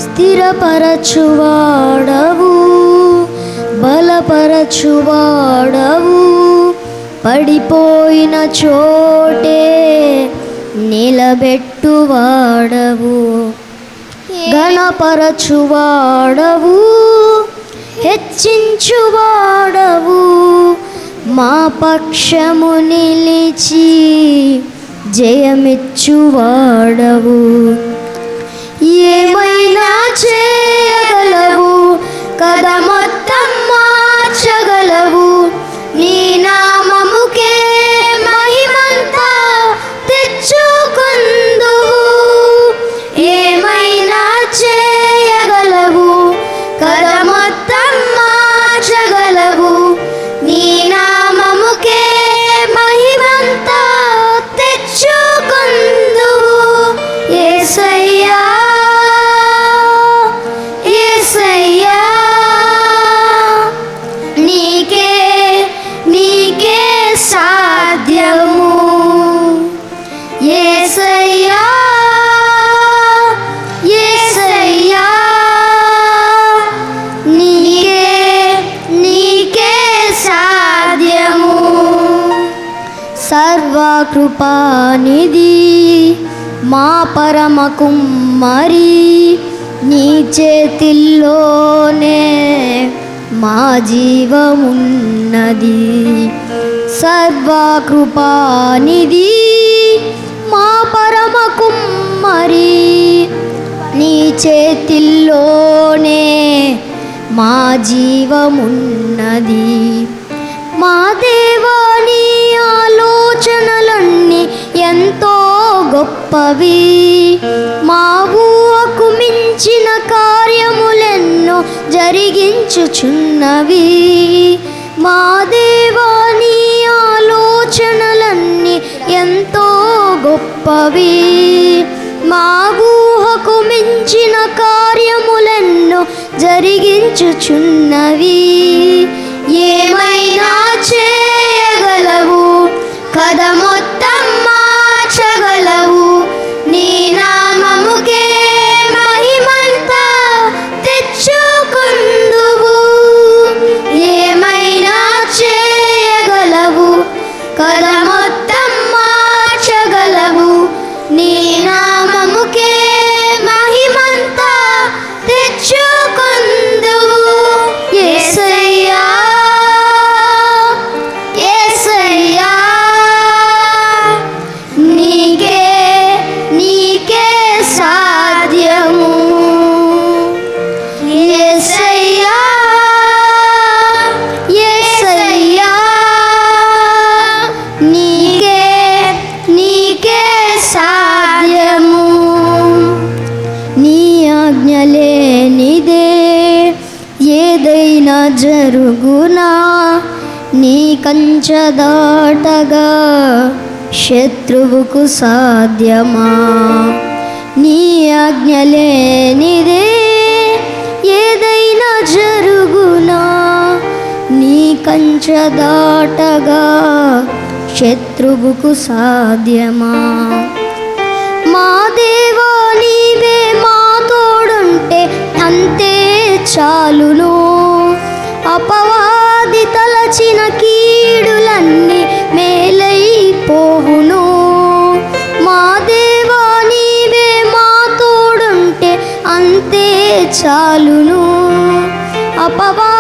స్థిరపరచువాడవు, బలపరచువాడవు, పడిపోయిన చోటే నిలబెట్టువాడవు, ఘనపరచువాడవు, హెచ్చించువాడవు, మా పక్షము నిలిచి జయమిచ్చువాడవు. ఏమైనా చేయగలవు కదా, మొత్తం మార్చగలవు, నీ నామముకే మహిమంతా తెచ్చుకొందువు. ఏమైనా చేయగలవు కదా, మొత్తం మార్చగలవు, నీ నామముకే మహిమంతా తెచ్చుకొందువు. యేసయ్యా యేసయ్యా, నీకే నీకే సాధ్యము. యేసయ్యా యేసయ్యా, నీకే నీకే సాధ్యము. సర్వకృపానిధి మా పరమ కుమ్మరి, నీ చేతిల్లోనే మా జీవమున్నది. సర్వకృపానిధి మా పరమ కుమ్మరి, నీ చేతిల్లోనే మా జీవమున్నది. మా దేవా, నీ ఆలోచనలన్నీ ఎంతో గొప్పవి, మా ఊహకు మించిన కార్యములెన్నో జరిగించుచున్నవి. మా దేవా, నీ ఆలోచనలన్నీ ఎంతో గొప్పవి, మా ఊహకు మించిన కార్యములెన్నో జరిగించుచున్నవి. ఏమైనా చేయగలవు కదా, మొత్తం మార్చగలవు, నీ నామముకే మహిమంతా తెచ్చుకొందువు. ఏమైనా చేయగలవు కదా, మొత్తం మార్చగలవు, నీ నామముకే మహిమంతా తెచ్చుకొందువు. యేసయ్యా యేసయ్యా, నీకే నీకే సాధ్యము. యేసయ్యా యేసయ్యా, నీకే నీకే సాధ్యము. నీ ఆజ్ఞ లేనిదే ఏదైనా జరుగునా, నీ కంచె దాటగా శత్రువుకు సాధ్యమా. నీ ఆజ్ఞ లేనిదే ఏదైనా జరుగునా, నీ కంచె దాటగా శత్రువుకు సాధ్యమా. మా దేవా, నీవే మా తోడుంటే అంతే చాలును, అపవాది తలచిన కీడులన్నీ మేలైపోవును. మా దేవా, నీవే మా తోడుంటే అంతే చాలును, అపవాది